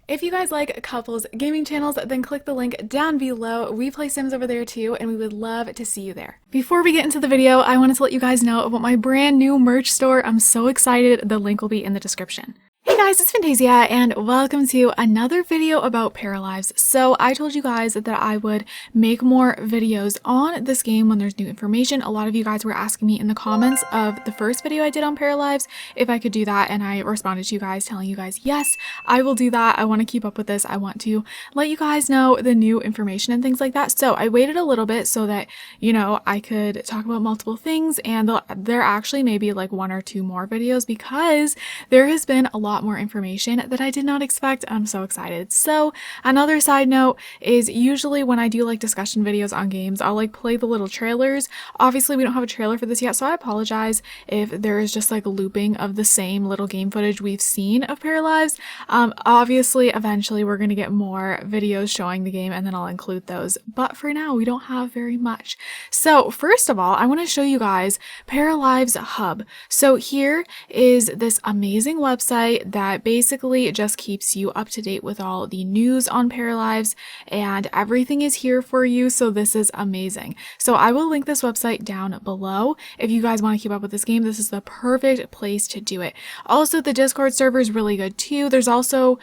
If you guys like couples gaming channels, then click the link down below. We play Sims over there too, and we would love to see you there. Before we get into the video, I wanted to let you guys know about my brand new merch store. I'm so excited. The link will be in the description. Hey guys, it's Fantayzia and welcome to another video about Paralives. So I told you guys that I would make more videos on this game when there's new information. A lot of you guys were asking me in the comments of the first video I did on Paralives if I could do that, and I responded to you guys telling you guys, yes, I will do that. I want to keep up with this. I want to let you guys know the new information and things like that. So I waited a little bit so that, you know, I could talk about multiple things, and there actually may be like one or two more videos because there has been a lot more information that I did not expect. I'm so excited. So another side note is usually when I do like discussion videos on games, I'll like play the little trailers. Obviously we don't have a trailer for this yet, so I apologize if there is just like looping of the same little game footage we've seen of Paralives. Obviously eventually we're going to get more videos showing the game and then I'll include those, but for now we don't have very much. So first of all, I want to show you guys Paralives Hub. So here is this amazing website that basically just keeps you up to date with all the news on Paralives, and everything is here for you, so this is amazing. So I will link this website down below. If you guys want to keep up with this game, this is the perfect place to do it. Also, the Discord server is really good too. There's also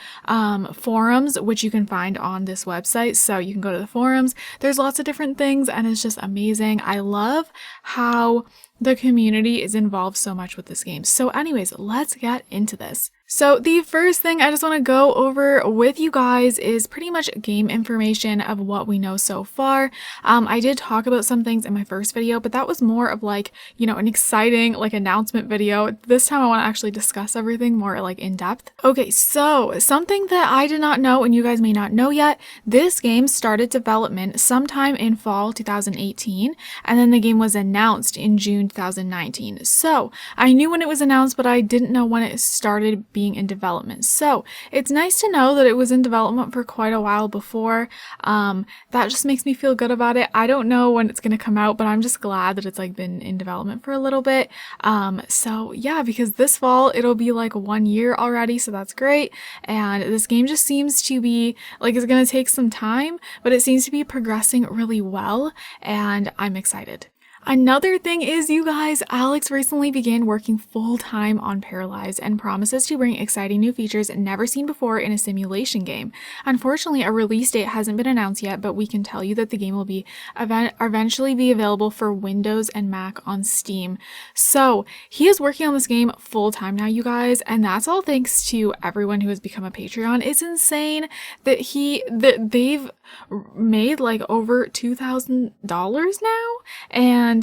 forums, which you can find on this website, so you can go to the forums. There's lots of different things, and it's just amazing. I love how the community is involved so much with this game. So anyways, let's get into this. So the first thing I just want to go over with you guys is pretty much game information of what we know so far. I did talk about some things in my first video, but that was more of like, you know, an exciting like announcement video. This time I want to actually discuss everything more like in depth. Okay, so something that I did not know and you guys may not know yet, this game started development sometime in fall 2018, and then the game was announced in June 2019. So I knew when it was announced, but I didn't know when it started being in development. So it's nice to know that it was in development for quite a while before. That just makes me feel good about it. I don't know when it's going to come out, but I'm just glad that it's like been in development for a little bit. So yeah, because this fall it'll be like 1 year already, so that's great. And this game just seems to be like it's going to take some time, but it seems to be progressing really well, and I'm excited. Another thing is, you guys, Alex recently began working full-time on Paralives and promises to bring exciting new features never seen before in a simulation game. Unfortunately, a release date hasn't been announced yet, but we can tell you that the game will be eventually be available for Windows and Mac on Steam. So he is working on this game full-time now, you guys, and that's all thanks to everyone who has become a Patreon. It's insane that they've made like over $2,000 now, and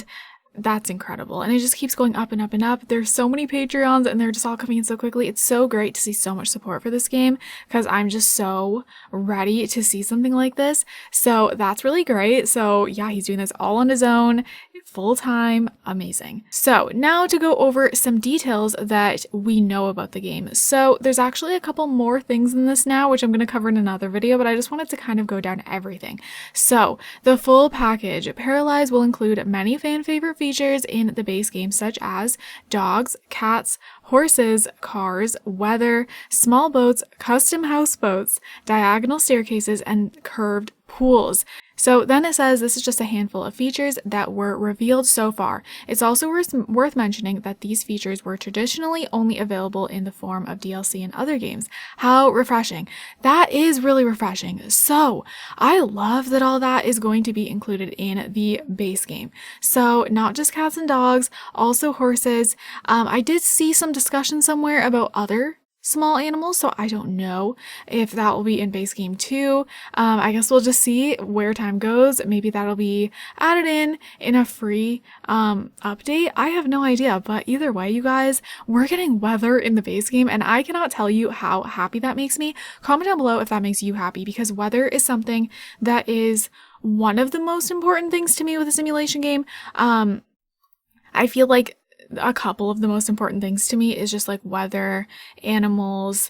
that's incredible, and it just keeps going up and up and up. There's so many Patreons and they're just all coming in so quickly. It's so great to see so much support for this game because I'm just so ready to see something like this. So that's really great. So yeah, he's doing this all on his own, full-time, amazing. So now to go over some details that we know about the game. So there's actually a couple more things in this now, which I'm going to cover in another video, but I just wanted to kind of go down everything. So the full package, Paralives will include many fan favorite features in the base game, such as dogs, cats, horses, cars, weather, small boats, custom houseboats, diagonal staircases, and curved pools. So then it says this is just a handful of features that were revealed so far. It's also worth mentioning that these features were traditionally only available in the form of DLC in other games. How refreshing. That is really refreshing. So I love that all that is going to be included in the base game. So not just cats and dogs, also horses. I did see some discussion somewhere about other small animals, so I don't know if that will be in base game too. I guess we'll just see where time goes. Maybe that'll be added in a free update. I have no idea, but either way, you guys, we're getting weather in the base game, and I cannot tell you how happy that makes me. Comment down below if that makes you happy, because weather is something that is one of the most important things to me with a simulation game. I feel like a couple of the most important things to me is just like weather, animals,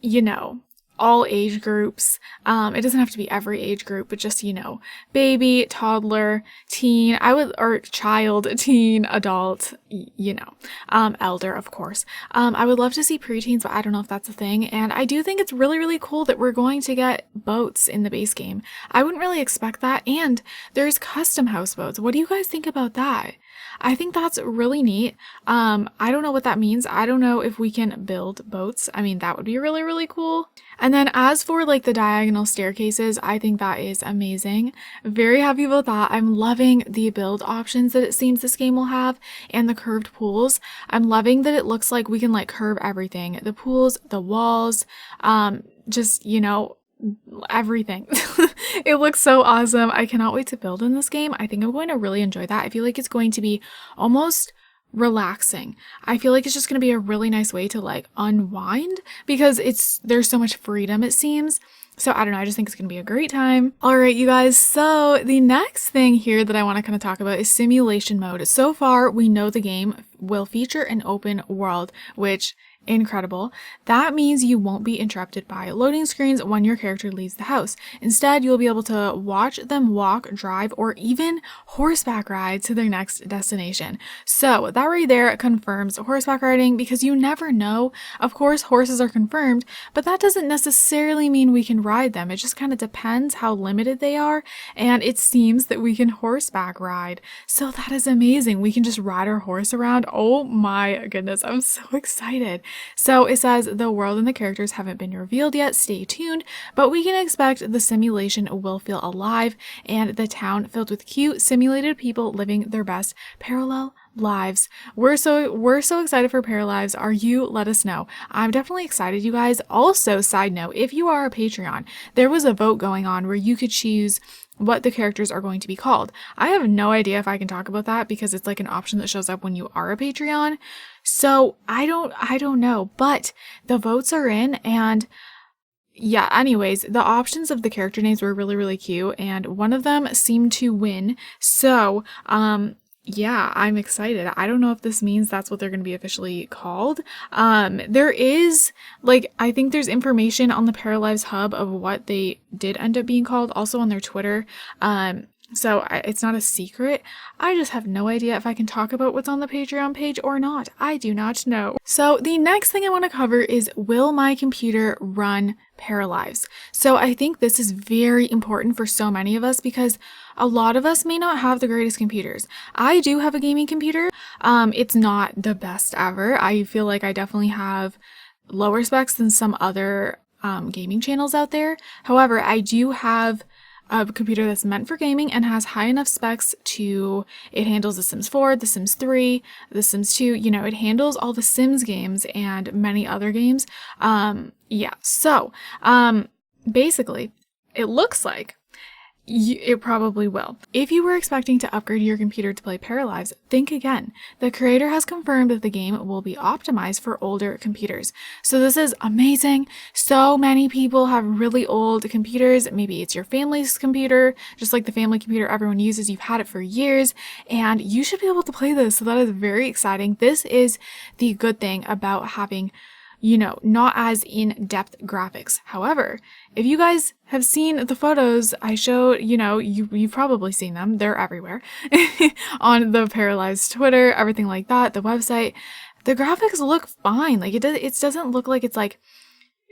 you know, all age groups. It doesn't have to be every age group, but just, you know, baby, toddler, teen, or child, teen, adult, you know, elder, of course. I would love to see preteens, but I don't know if that's a thing. And I do think it's really, really cool that we're going to get boats in the base game. I wouldn't really expect that. And there's custom houseboats. What do you guys think about that? I think that's really neat. I don't know what that means. I don't know if we can build boats. I mean, that would be really, really cool. And then as for like the diagonal staircases, I think that is amazing. Very happy about that. I'm loving the build options that it seems this game will have and the curved pools. I'm loving that it looks like we can like curve everything. The pools, the walls, just, you know, everything. It looks so awesome. I cannot wait to build in this game. I think I'm going to really enjoy that. I feel like it's going to be almost relaxing. I feel like it's just going to be a really nice way to like unwind because there's so much freedom, it seems. So I don't know, I just think it's going to be a great time. All right, you guys, so the next thing here that I want to kind of talk about is simulation mode. So far, we know the game will feature an open world, which incredible. That means you won't be interrupted by loading screens when your character leaves the house. Instead, you'll be able to watch them walk, drive, or even horseback ride to their next destination. So that right there confirms horseback riding because you never know. Of course, horses are confirmed, but that doesn't necessarily mean we can ride them. It just kind of depends how limited they are, and it seems that we can horseback ride. So that is amazing. We can just ride our horse around. Oh my goodness, I'm so excited. So it says the world and the characters haven't been revealed yet, stay tuned, but we can expect the simulation will feel alive and the town filled with cute simulated people living their best parallel lives. We're so excited for Paralives. Are you? Let us know. I'm definitely excited, you guys. Also, side note, if you are a Patreon, there was a vote going on where you could choose what the characters are going to be called. I have no idea if I can talk about that because it's like an option that shows up when you are a Patreon. So I don't know, but the votes are in, and yeah, anyways, the options of the character names were really, really cute, and one of them seemed to win. So, yeah, I'm excited. I don't know if this means that's what they're going to be officially called. There is, like, I think there's information on the Paralives hub of what they did end up being called, also on their Twitter. So it's not a secret. I just have no idea if I can talk about what's on the Patreon page or not. I do not know. So the next thing I want to cover is, will my computer run Paralives? So I think this is very important for so many of us because a lot of us may not have the greatest computers. I do have a gaming computer. It's not the best ever. I feel like I definitely have lower specs than some other gaming channels out there. However, I do have a computer that's meant for gaming and has high enough specs it handles The Sims 4, The Sims 3, The Sims 2, you know, it handles all the Sims games and many other games. Yeah, so, basically, it looks like it probably will. If you were expecting to upgrade your computer to play Paralives, think again. The creator has confirmed that the game will be optimized for older computers. So this is amazing. So many people have really old computers. Maybe it's your family's computer, just like the family computer everyone uses. You've had it for years, and you should be able to play this. So that is very exciting. This is the good thing about having, you know, not as in-depth graphics. However, if you guys have seen the photos I showed, you know, you've probably seen them. They're everywhere on the Paralives Twitter, everything like that, the website. The graphics look fine. Like it doesn't look like it's like,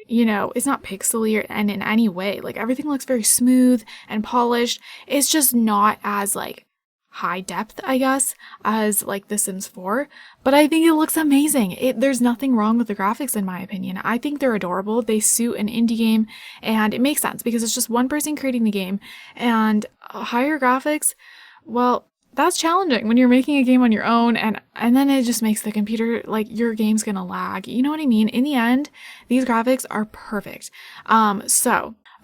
you know, it's not pixely and in any way. Like everything looks very smooth and polished. It's just not as like high depth, I guess, as like The Sims 4, but I think it looks amazing. There's nothing wrong with the graphics in my opinion. I think they're adorable. They suit an indie game, and it makes sense because it's just one person creating the game, and higher graphics, well, that's challenging when you're making a game on your own, and then it just makes the computer, like, your game's gonna lag. You know what I mean? In the end, these graphics are perfect.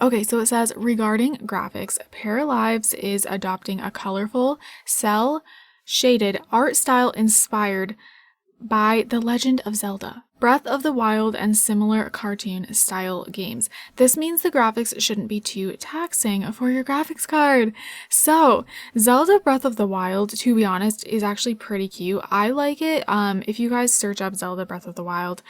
Okay, so it says, regarding graphics, Paralives is adopting a colorful, cel-shaded art style inspired by The Legend of Zelda, Breath of the Wild, and similar cartoon style games. This means the graphics shouldn't be too taxing for your graphics card. So, Zelda Breath of the Wild, to be honest, is actually pretty cute. I like it. If you guys search up Zelda Breath of the Wild,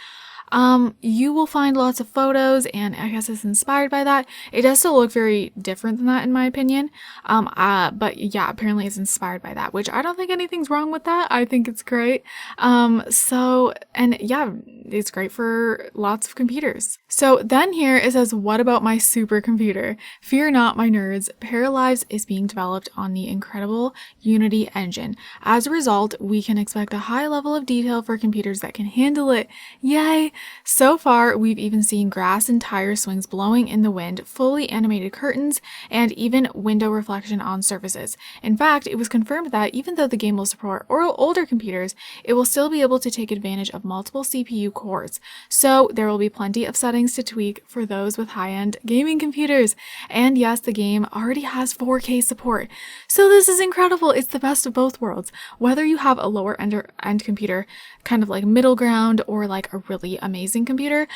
you will find lots of photos, and I guess it's inspired by that. It does still look very different than that in my opinion. But yeah, apparently it's inspired by that, which I don't think anything's wrong with that. I think it's great. And yeah, it's great for lots of computers. So then here it says, what about my supercomputer? Fear not, my nerds. Paralives is being developed on the incredible Unity engine. As a result, we can expect a high level of detail for computers that can handle it. Yay! So far, we've even seen grass and tire swings blowing in the wind, fully animated curtains, and even window reflection on surfaces. In fact, it was confirmed that even though the game will support older computers, it will still be able to take advantage of multiple CPU cores. So there will be plenty of settings to tweak for those with high-end gaming computers. And yes, the game already has 4K support. So this is incredible. It's the best of both worlds. Whether you have a lower end computer, kind of like middle ground, or like a really amazing computer,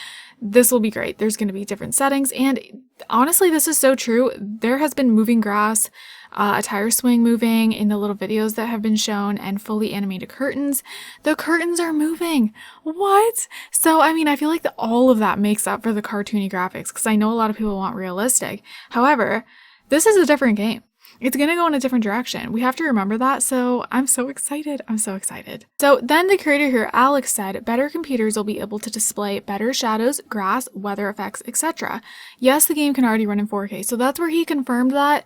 this will be great. There's going to be different settings, and honestly, this is so true. There has been moving grass, a tire swing moving in the little videos that have been shown, and fully animated curtains. The curtains are moving. What? So, I mean, I feel like all of that makes up for the cartoony graphics, because I know a lot of people want realistic. However, this is a different game. It's going to go in a different direction. We have to remember that, so I'm so excited. I'm so excited. So then the creator here, Alex, said better computers will be able to display better shadows, grass, weather effects, etc. Yes, the game can already run in 4K, so that's where he confirmed that.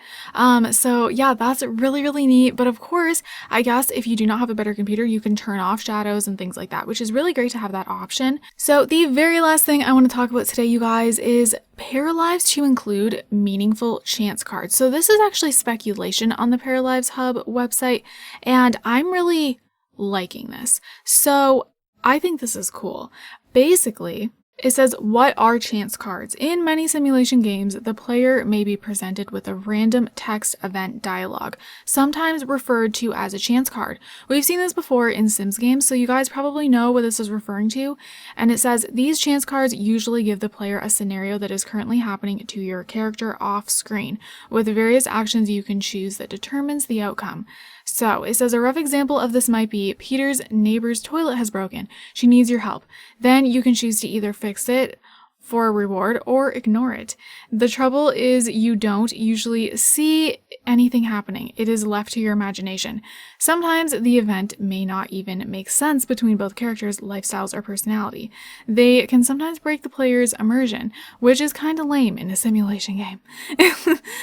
So yeah, that's really, really neat. But of course, I guess if you do not have a better computer, you can turn off shadows and things like that, which is really great to have that option. So the very last thing I want to talk about today, you guys, is Paralives to include meaningful chance cards. So this is actually speculation on the Paralives Hub website, and I'm really liking this. So I think this is cool. Basically, it says, what are chance cards? In many simulation games, the player may be presented with a random text event dialogue, sometimes referred to as a chance card. We've seen this before in Sims games, so you guys probably know what this is referring to. And it says, these chance cards usually give the player a scenario that is currently happening to your character off screen, with various actions you can choose that determines the outcome. So it says a rough example of this might be Peter's neighbor's toilet has broken. She needs your help. Then you can choose to either fix it for a reward or ignore it. The trouble is you don't usually see anything happening. It is left to your imagination. Sometimes the event may not even make sense between both characters' lifestyles or personality. They can sometimes break the player's immersion, which is kind of lame in a simulation game.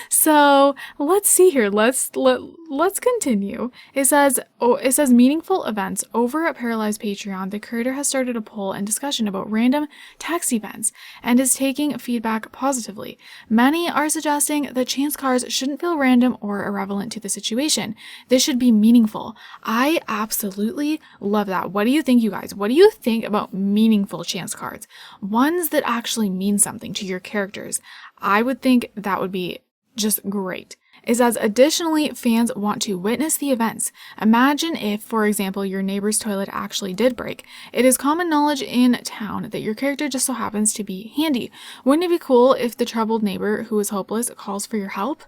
So let's see here. Let's continue. It says meaningful events. Over at Paralives Patreon, the creator has started a poll and discussion about random text events and is taking feedback positively. Many are suggesting that chance cards shouldn't feel random or irrelevant to the situation. This should be meaningful. I absolutely love that. What do you think, you guys? What do you think about meaningful chance cards? Ones that actually mean something to your characters. I would think that would be just great. It says, additionally, fans want to witness the events. Imagine if, for example, your neighbor's toilet actually did break. It is common knowledge in town that your character just so happens to be handy. Wouldn't it be cool if the troubled neighbor who is hopeless calls for your help?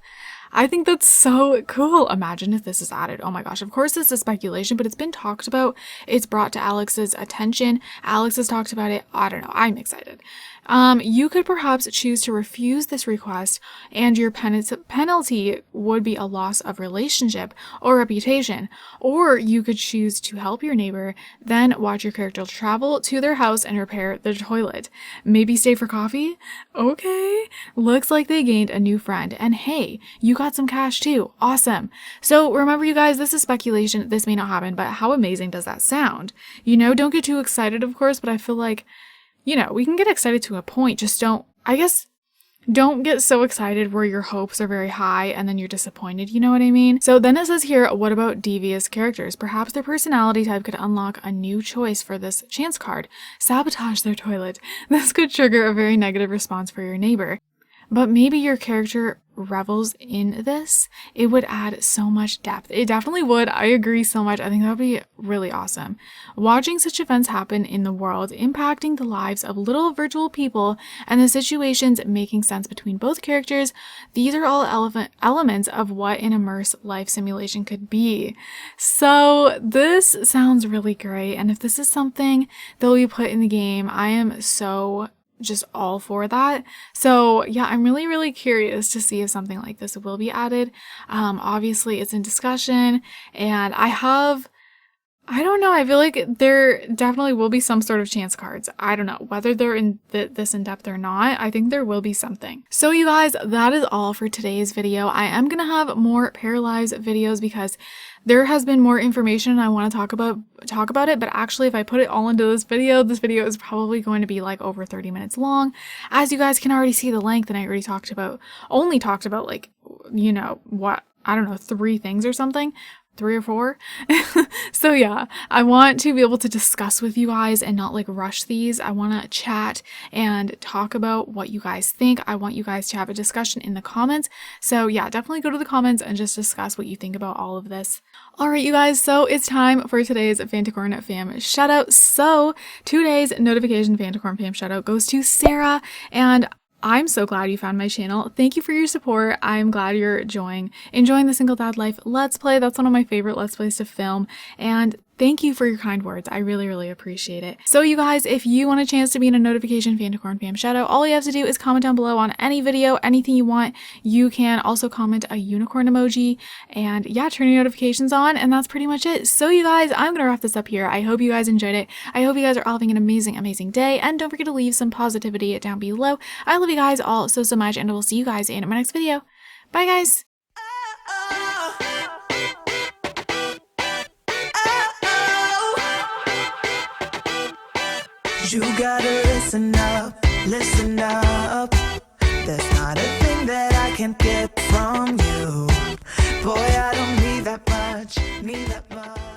I think that's so cool. Imagine if this is added. Oh my gosh, of course this is speculation, but it's been talked about. It's brought to Alex's attention. Alex has talked about it. I don't know. I'm excited. You could perhaps choose to refuse this request, and your penalty would be a loss of relationship or reputation. Or you could choose to help your neighbor, then watch your character travel to their house and repair the toilet. Maybe stay for coffee? Okay. Looks like they gained a new friend, and hey, you got some cash too. Awesome. So remember, you guys, this is speculation. This may not happen, but how amazing does that sound? You know, don't get too excited, of course, but I feel like, you know, we can get excited to a point. Just don't get so excited where your hopes are very high and then you're disappointed. You know what I mean? So then it says here, what about devious characters? Perhaps their personality type could unlock a new choice for this chance card. Sabotage their toilet. This could trigger a very negative response for your neighbor. but maybe your character revels in this, it would add so much depth. It definitely would. I agree so much. I think that would be really awesome. Watching such events happen in the world, impacting the lives of little virtual people, and the situations making sense between both characters, these are all elements of what an immersive life simulation could be. So this sounds really great, and if this is something that will be put in the game, I am so just all for that. So yeah, I'm really curious to see if something like this will be added. Obviously it's in discussion, and I don't know, I feel like there definitely will be some sort of chance cards. I don't know whether they're in this in depth or not. I think there will be something. So you guys, that is all for today's video. I am gonna have more Paralives videos because there has been more information and I want to talk about it, but actually if I put it all into this video is probably going to be like over 30 minutes long. As you guys can already see the length, and I already only talked about like, you know, what, I don't know, 3 things or something. 3 or 4. So yeah, I want to be able to discuss with you guys and not like rush these. I want to chat and talk about what you guys think. I want you guys to have a discussion in the comments. So yeah, definitely go to the comments and just discuss what you think about all of this. All right, you guys, so it's time for today's Fantacorn fam shoutout. So today's notification Fantacorn fam shoutout goes to Sarah, and I'm so glad you found my channel. Thank you for your support. I'm glad you're enjoying the Single Dad Life Let's Play. That's one of my favorite Let's Plays to film. And thank you for your kind words. I really appreciate it. So you guys, if you want a chance to be in a notification Fantacorn fam shoutout, all you have to do is comment down below on any video, anything you want. You can also comment a unicorn emoji and yeah, turn your notifications on, and that's pretty much it. So you guys, I'm gonna wrap this up here. I hope you guys enjoyed it. I hope you guys are all having an amazing day, and don't forget to leave some positivity down below. I love you guys all so much, and I will see you guys in my next video. Bye guys! You gotta listen up, listen up. There's not a thing that I can't get from you. Boy, I don't need that much, need that much.